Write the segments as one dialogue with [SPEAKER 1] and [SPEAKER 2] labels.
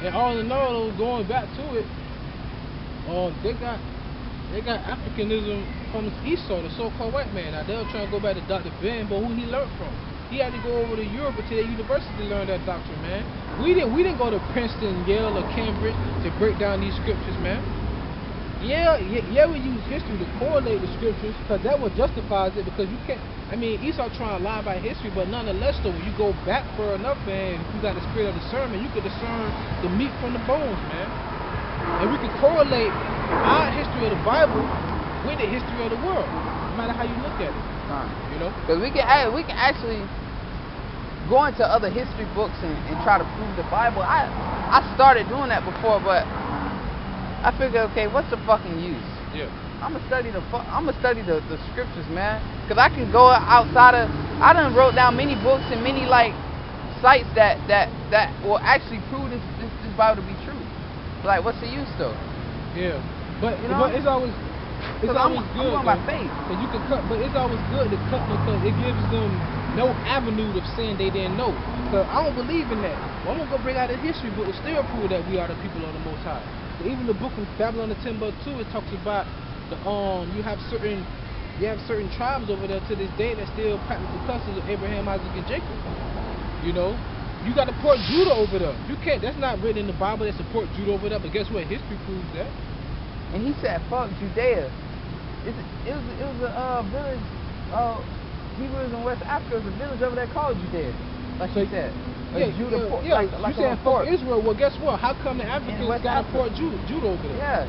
[SPEAKER 1] And all in all, though, going back to it, they got Africanism from Esau, the so-called white man. Now they're trying to go back to Dr. Ben, but who he learned from? He had to go over to Europe to their university to learn that doctrine, man. We didn't go to Princeton, Yale, or Cambridge to break down these scriptures, man. Yeah, we use history to correlate the scriptures, because that what justifies it, because you can't, I mean, Esau trying to lie about history, but nonetheless, though, when you go back far enough, man, if you got the spirit of discernment, you can discern the meat from the bones, man. And we can correlate our history of the Bible with the history of the world, no matter how you look at it. You know?
[SPEAKER 2] Because we can actually go into other history books and try to prove the Bible. I started doing that before, but I figured, okay, what's the fucking use?
[SPEAKER 1] Yeah.
[SPEAKER 2] I'm gonna study the scriptures, man. Because I can go outside of. I done wrote down many books and many like sites that will actually prove this Bible to be true. Like, what's the use though?
[SPEAKER 1] Yeah. But
[SPEAKER 2] you know?
[SPEAKER 1] but it's always good.
[SPEAKER 2] I'm going by faith.
[SPEAKER 1] Cause you can cut, but it's always good to cut because it gives them no avenue of saying they didn't know. Cause I don't believe in that. Well, I'm gonna go bring out a history book and still prove that we are the people of the Most High. So even the book of Babylon the Timbuktu, it talks about the you have certain tribes over there to this day that still practice the customs of Abraham, Isaac, and Jacob. You know, you got to support Judah over there. You can't. That's not written in the Bible that support Judah over there. But guess what? History proves that.
[SPEAKER 2] And he said, "Fuck Judea." It was a village. Hebrews in West Africa is a village over there called Judea. Like he said.
[SPEAKER 1] Yeah,
[SPEAKER 2] Judah port,
[SPEAKER 1] yeah.
[SPEAKER 2] like
[SPEAKER 1] you saying fuck Israel? Well, guess what? How come the Africans got to port Judah over there?
[SPEAKER 2] Yeah.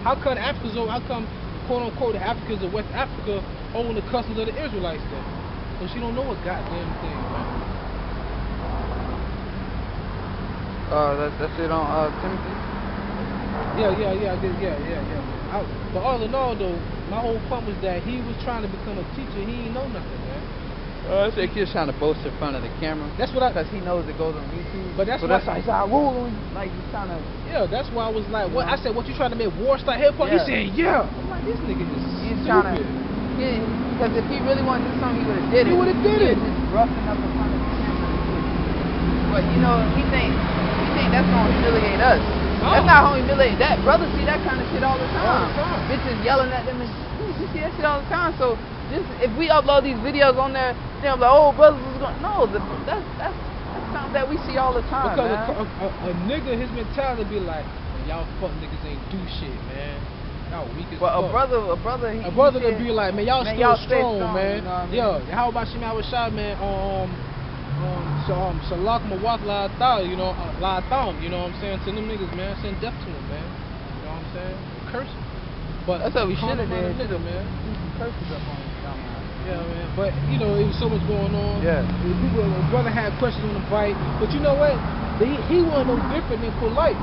[SPEAKER 1] How come the Africans? How come quote unquote the Africans of West Africa own the customs of the Israelites then? So she don't know a goddamn thing, man.
[SPEAKER 2] That's it on Timothy.
[SPEAKER 1] Yeah. But all in all, though, my whole point was that he was trying to become a teacher. He ain't know nothing, man.
[SPEAKER 2] I think he's trying to boast in front of the camera.
[SPEAKER 1] That's what
[SPEAKER 2] because he knows it goes on YouTube.
[SPEAKER 1] But that's
[SPEAKER 2] why he's like, rule, like he's trying to.
[SPEAKER 1] Yeah, that's why I was like, what? I said, what, you trying to make war start hip hop? He said, yeah. I'm like, this nigga is
[SPEAKER 2] he's
[SPEAKER 1] stupid.
[SPEAKER 2] Trying to. Yeah, because if he really wanted to do something, he would have did it.
[SPEAKER 1] He would have did it.
[SPEAKER 2] Just roughing up in front of the camera. But you know, he think that's gonna humiliate us. Oh. That's not gonna humiliate that brother. See that kind of shit all the time. Bitches yelling at them and you see that shit all the time. So just if we upload these videos on there, they're like, oh, brothers is going. No, that's something that we see all the time.
[SPEAKER 1] Because a nigga, his mentality be like, y'all fuck niggas ain't do shit, man. Y'all weak as fuck.
[SPEAKER 2] A brother
[SPEAKER 1] would be like, man, y'all still strong, man.
[SPEAKER 2] You know what I mean?
[SPEAKER 1] Yo, how about Yahawah, man? Shalak Mawak La Thal, you know, La Thal, you know what I'm saying? To them niggas, man, send death to them, man. You know what I'm saying? Curse them. But
[SPEAKER 2] that's what we should have did.
[SPEAKER 1] Nigga, man.
[SPEAKER 2] Curses up on him.
[SPEAKER 1] Yeah, man. But you know, it was so much going on.
[SPEAKER 2] Yeah.
[SPEAKER 1] People, brother had questions on the bike, but you know what? He wasn't no different than Polite,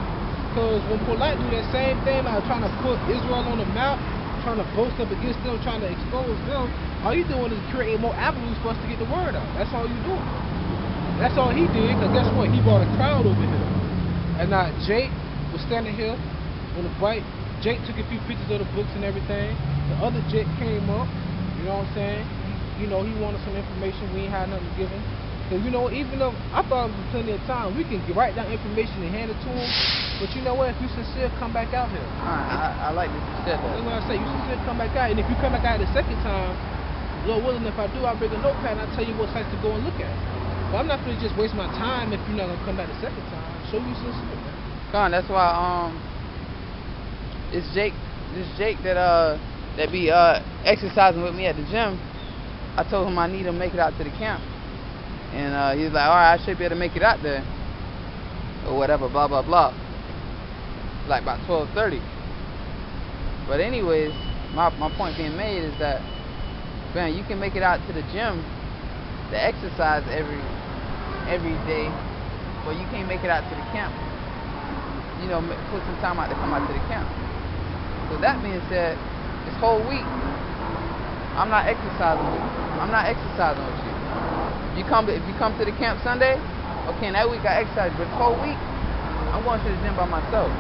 [SPEAKER 1] because when Polite do that same thing, like trying to put Israel on the map, trying to boast up against them, trying to expose them, all you doing is create more avenues for us to get the word out. That's all you doing. That's all he did, because guess what? He brought a crowd over here. And now Jake was standing here on the bike. Jake took a few pictures of the books and everything. The other Jake came up, you know what I'm saying? He wanted some information. We ain't had nothing to give him. Because, even though I thought it was plenty of time, we can write down information and hand it to him. But you know what? If you sincere, come back out here.
[SPEAKER 2] I like this you said that.
[SPEAKER 1] That's what I say. You sincere, come back out. And if you come back out the second time, Lord willing, if I do, I'll bring a notepad and I'll tell you what sites to go and look at. But I'm not going to just waste my time if you're not going to come back the second time. Show you sincere, man.
[SPEAKER 2] Con, that's why this Jake that be exercising with me at the gym. I told him I need him to make it out to the camp, and he's like, all right, I should be able to make it out there, or whatever, blah blah blah. Like about 12:30. But anyways, my point being made is that, man, you can make it out to the gym to exercise every day, but you can't make it out to the camp. Put some time out to come out to the camp. So that being said, this whole week, I'm not exercising with you. If you come to the camp Sunday, okay, and that week I exercise, but this whole week, I'm going to the gym by myself.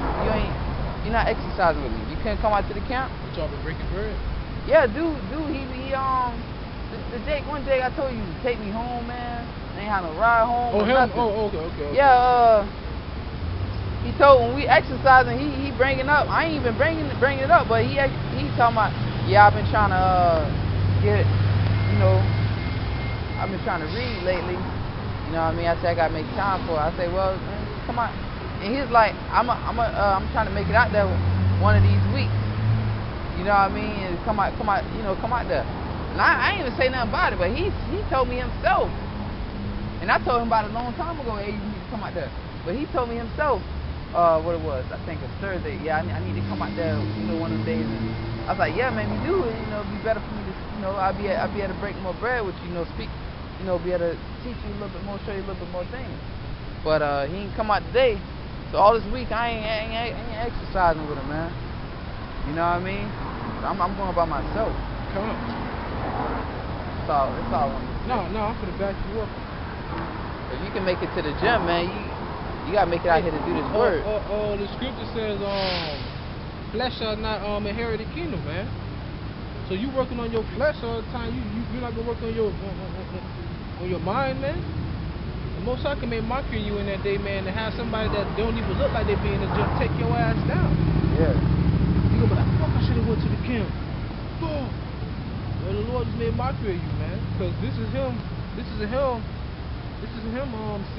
[SPEAKER 2] You're not exercising with me. You can't come out to the camp.
[SPEAKER 1] But y'all been breaking bread?
[SPEAKER 2] Yeah, dude, the Jake, one Jake I told you to take me home, man. I ain't had no ride home.
[SPEAKER 1] Oh, him?
[SPEAKER 2] Nothing.
[SPEAKER 1] Oh, okay.
[SPEAKER 2] Yeah, He told when we exercising, he bringing up. I ain't even bringing it up, but he talking about, yeah, I've been trying to get, you know, I've been trying to read lately. You know what I mean? I said I gotta make time for it. I say, well, man, come on. And he's like, I'm trying to make it out there one of these weeks. You know what I mean? And come out, come out there. And I ain't even say nothing about it, but he told me himself. And I told him about it a long time ago. Hey, you need to come out there. But he told me himself. What it was, I think it's Thursday. Yeah, I need to come out there, you know, one of the days. And I was like, yeah, man, you do it. You know, it'd be better for me to, you know, I'll be able to break more bread with you, you know, speak, you know, be able to teach you a little bit more, show you a little bit more things. But he ain't come out today, so all this week I ain't exercising with him, man. You know what I mean? I'm going by myself.
[SPEAKER 1] Come on.
[SPEAKER 2] That's all I want to do.
[SPEAKER 1] No, I'm gonna back you up.
[SPEAKER 2] If you can make it to the gym, man, you gotta make it out here to do this work.
[SPEAKER 1] The scripture says, flesh shall not inherit the kingdom, man. So you working on your flesh all the time. You're not gonna work on your mind, man. The Most High can make mockery of you in that day, man. To have somebody that don't even look like they be in the gym take your ass down.
[SPEAKER 2] Yeah.
[SPEAKER 1] You gonna be like, fuck, I should have went to the camp. Fuck. Well, the Lord just made mockery of you, man. Because this is him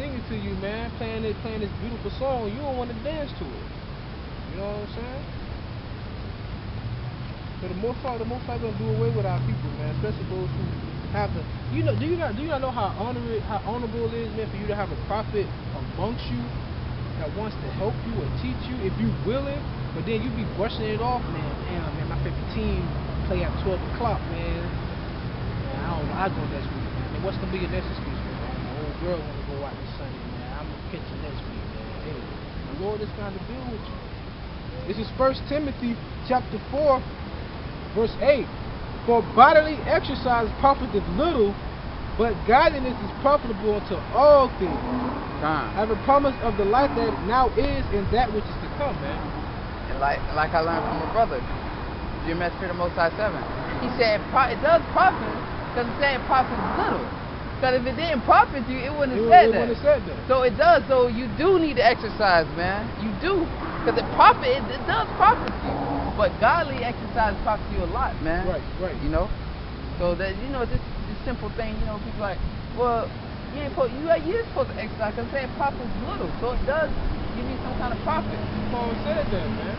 [SPEAKER 1] singing to you, man, playing this beautiful song. You don't want to dance to it. You know what I'm saying? But the Most High gonna do away with our people, man, especially those who have the. Do you not know how honorable it is, man, for you to have a prophet amongst you that wants to help you or teach you if you willing, but then you be brushing it off, man. Damn, man, my favorite team play at 12 o'clock, man. I don't know. I go next week, man. What's gonna be your next excuse, man? My old girl wanna go out this Sunday, man. I'm gonna catch you next week, man. Hey, the Lord is trying to deal with you. This is 1 Timothy chapter 4, verse 8. For bodily exercise profiteth little, but godliness is profitable unto all things. Having promise of the life that now is and that which is to come, man.
[SPEAKER 2] And like I learned from my brother, Jeremiah Spirit of Most High 7. He said it does profit, because it's saying profit is little. Because if it didn't profit you, it wouldn't have said that. So it does. So you do need to exercise, man. You do. Because it does profit you. But godly exercise profits you a lot, man.
[SPEAKER 1] Right.
[SPEAKER 2] You know? So that, you know, this simple thing, you know, people like, well, you're supposed to exercise because saying profit is little. So it does give you some kind of profit.
[SPEAKER 1] Paul said that, man.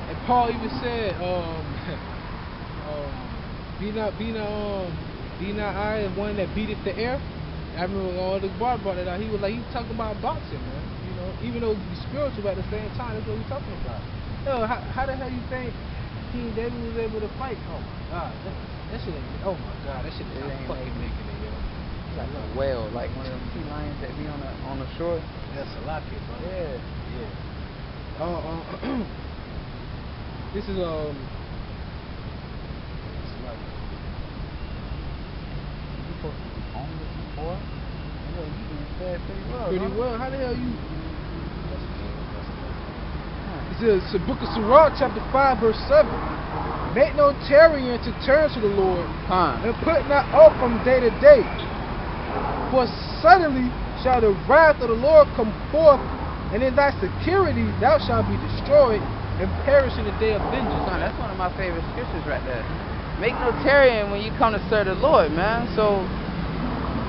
[SPEAKER 1] And Paul even said, be not I the one that beateth the air. I remember all the bar brought it out. He was talking about boxing, man. You know, even though it's spiritual, but at the same time, that's what we're talking about. Yo, how the hell you think King David was able to fight? Oh my God, that shit ain't. Oh my God, that shit is not fucking making it, yo.
[SPEAKER 2] It's like a whale, like one of them sea lions that be on the shore.
[SPEAKER 1] That's a lot, kid, bro.
[SPEAKER 2] Yeah.
[SPEAKER 1] This is
[SPEAKER 2] Supposed to be on this before. You know, you been fed pretty well.
[SPEAKER 1] Pretty well. How the hell you? It's the book of Sirach, chapter 5, verse 7. Make no tarrying to turn to the Lord, and put not off from day to day. For suddenly shall the wrath of the Lord come forth, and in thy security thou shalt be destroyed and perish in the day of vengeance.
[SPEAKER 2] That's one of my favorite scriptures right there. Make no tarrying when you come to serve the Lord, man. So,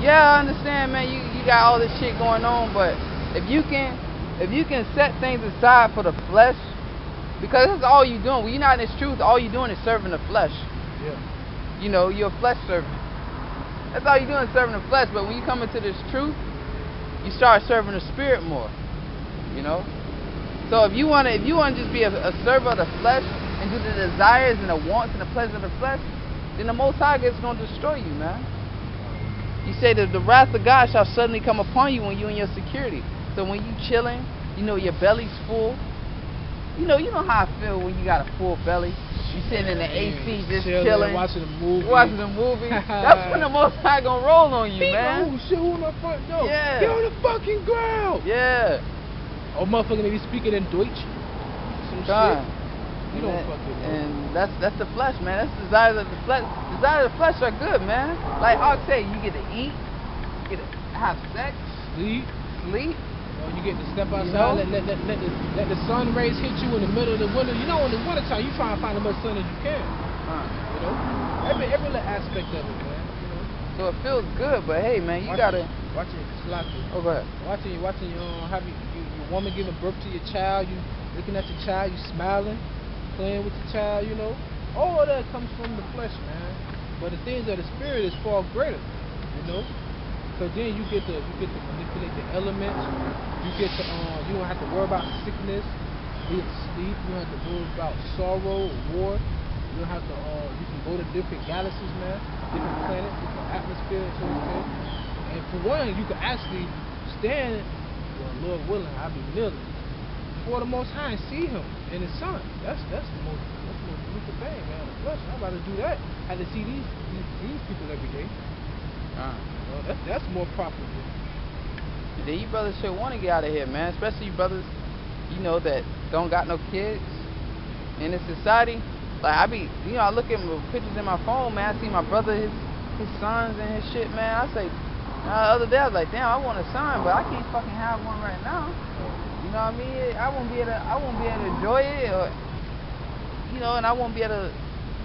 [SPEAKER 2] yeah, I understand, man. You got all this shit going on, but if you can set things aside for the flesh, because that's all you're doing. When you're not in this truth, all you're doing is serving the flesh.
[SPEAKER 1] Yeah.
[SPEAKER 2] You know, you're a flesh servant. That's all you're doing is serving the flesh. But when you come into this truth, you start serving the spirit more. You know. So if you wanna just be a server of the flesh and do the desires and the wants and the pleasure of the flesh, then the Most High is going to destroy you, man. You say that the wrath of God shall suddenly come upon you when you're in your security. So when you chilling, you know your belly's full. You know how I feel when you got a full belly. You sitting in the AC just chilling,
[SPEAKER 1] watching a movie.
[SPEAKER 2] That's when the Most High gonna roll on you, man.
[SPEAKER 1] Oh shit, who on the front door?
[SPEAKER 2] Yeah.
[SPEAKER 1] Get on the fucking ground.
[SPEAKER 2] Yeah.
[SPEAKER 1] Oh, motherfucker, they be speaking in Deutsch. Some shit. You don't fucking know.
[SPEAKER 2] And that's the flesh, man. That's the desires of the flesh. Desires of the flesh are good, man. Like Hawk said, you get to eat, you get to have sex,
[SPEAKER 1] sleep. Or you get to step outside,
[SPEAKER 2] You know?
[SPEAKER 1] let the sun rays hit you in the middle of the winter. You know, in the wintertime, you try to find as much sun as you can. You know, every little aspect of it, man. You know.
[SPEAKER 2] So it feels good, but hey, man, you gotta
[SPEAKER 1] watching.
[SPEAKER 2] Oh, go ahead.
[SPEAKER 1] Watching your woman giving birth to your child. You looking at your child, you smiling, playing with your child. You know, all of that comes from the flesh, man. But the things of the spirit is far greater. You know. So then you get to manipulate the elements. You don't have to worry about sickness, being sleep. You don't have to worry about sorrow or war. You don't have to. You can go to different galaxies, man, different planets, different atmospheres, so to say. And for one, you can actually stand. Well, Lord willing, I'll be kneeling before the Most High and see Him and His Son. That's the most beautiful thing, man. The flesh. I'd rather do that. Have to see these people every day. Well, that's more profitable.
[SPEAKER 2] Then you brothers should want to get out of here, man. Especially you brothers, you know, that don't got no kids in this society. Like I look at my pictures in my phone, man. I see my brother, his sons and his shit, man. I say, the other day I was like, damn, I want a son, but I can't fucking have one right now. You know what I mean? I won't be able to enjoy it, or, you know, and I won't be able to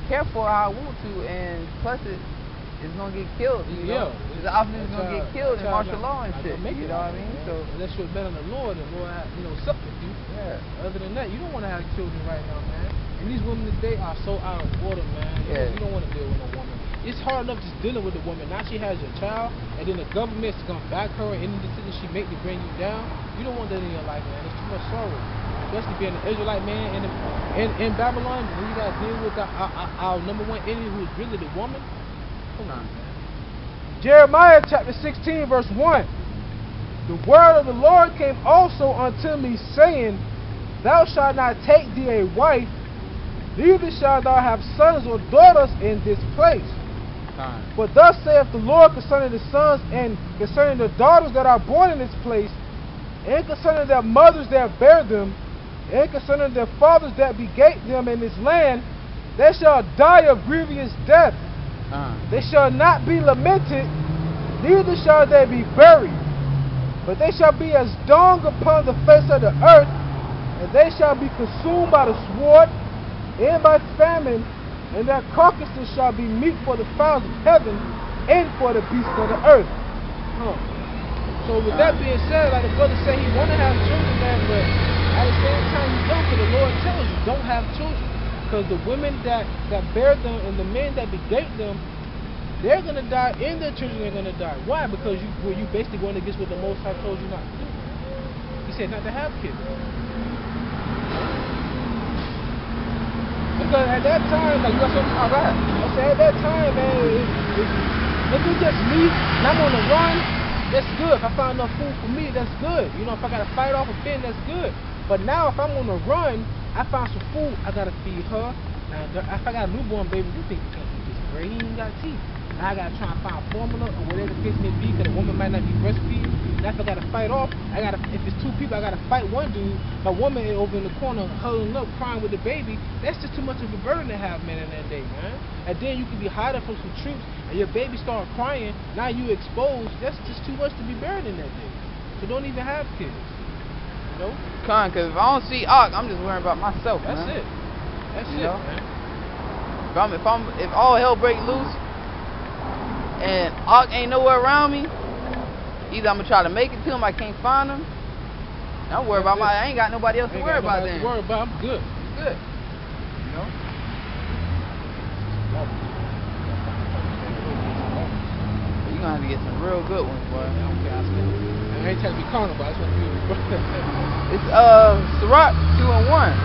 [SPEAKER 2] care for it how I want to, and plus it's gonna get killed, you know? The opposite is gonna get killed in martial law and shit, you know what I mean? So
[SPEAKER 1] unless you're better than the Lord, and Lord, you know, sup with you.
[SPEAKER 2] Yeah.
[SPEAKER 1] Other than that, you don't want to have children right now, man. And these women today are so out of order, man. You don't want to deal with a woman. It's hard enough just dealing with a woman. Now she has your child, and then the government's gonna back her in any decision she make to bring you down. You don't want that in your life, man. It's too much sorrow. Especially being an Israelite man in Babylon, when you gotta deal with our number one enemy, who is really the woman. Come on, man. Jeremiah chapter 16, verse 1. The word of the Lord came also unto me, saying, Thou shalt not take thee a wife, neither shalt thou have sons or daughters in this place. For thus saith the Lord concerning the sons and concerning the daughters that are born in this place, and concerning their mothers that bear them, and concerning their fathers that begat them in this land, they shall die of grievous death. They shall not be lamented, neither shall they be buried, but they shall be as dung upon the face of the earth, and they shall be consumed by the sword and by famine, and their carcasses shall be meat for the fowls of heaven and for the beasts of the earth. So with that being said, like the brother said, he want to have children, man, but at the same time you don't, because the Lord tells you, don't have children. Because the women that bear them and the men that begat them, they're going to die and their children are going to die. Why? Because you basically going against what the Most High told you not to do. He said not to have kids. Because at that time, like that's what I said, at that time, man, if it's just me and I'm on the run, that's good. If I find enough food for me, that's good. You know, if I got to fight off a fin, that's good. But now if I'm on the run, I found some food, I gotta feed her. Now, if I got a newborn baby, you think you can't eat this bread, he ain't got teeth. Now I gotta try and find formula or whatever the case may be, because the woman might not be breastfeeding. Now if I gotta fight off, if it's two people, I gotta fight one dude. My woman is over in the corner huddling up, crying with the baby. That's just too much of a burden to have, man, in that day, man. And then you can be hiding from some troops, and your baby start crying. Now you exposed. That's just too much to be buried in that day. So don't even have kids. Nope.
[SPEAKER 2] Because if I don't see Ark, I'm just worrying about myself.
[SPEAKER 1] That's
[SPEAKER 2] man.
[SPEAKER 1] it. That's
[SPEAKER 2] you
[SPEAKER 1] it,
[SPEAKER 2] know?
[SPEAKER 1] Man.
[SPEAKER 2] If all hell break loose and Ark ain't nowhere around me, either I'm gonna try to make it to him, I can't find him. I'm worried about I ain't got nobody else to worry about then.
[SPEAKER 1] I'm good.
[SPEAKER 2] Good. You know. You're gonna have to get some real good ones, boy.
[SPEAKER 1] I ain't trying to be carnal, but I just want to be
[SPEAKER 2] It's Sirach 2:1.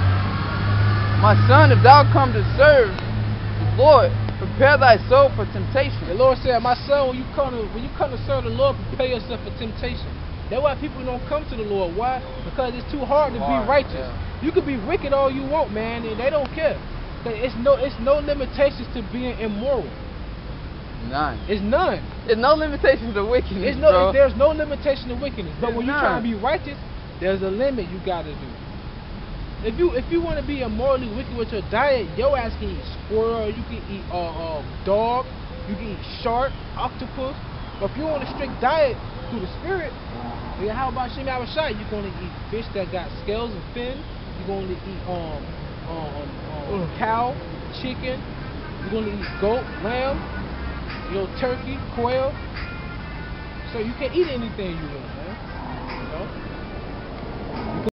[SPEAKER 2] My son, if thou come to serve the Lord, prepare thy soul for temptation.
[SPEAKER 1] The Lord said, my son, when you come to serve the Lord, prepare yourself for temptation. That's why people don't come to the Lord. Why? Because it's too hard to be righteous. Yeah. You can be wicked all you want, man, and they don't care. It's no limitations to being immoral.
[SPEAKER 2] None.
[SPEAKER 1] It's none.
[SPEAKER 2] There's no limitations to wickedness, bro.
[SPEAKER 1] There's no limitation to wickedness. But when you're trying to be righteous, there's a limit you gotta do. If you want to be immorally wicked with your diet, your ass can eat squirrel, you can eat dog, you can eat shark, octopus. But if you want a strict diet, through the spirit, Yahawah and Yahawashi, you're gonna eat fish that got scales and fins. You're gonna eat cow, chicken. You're gonna eat goat, lamb, turkey, quail. So you can eat anything you want, man.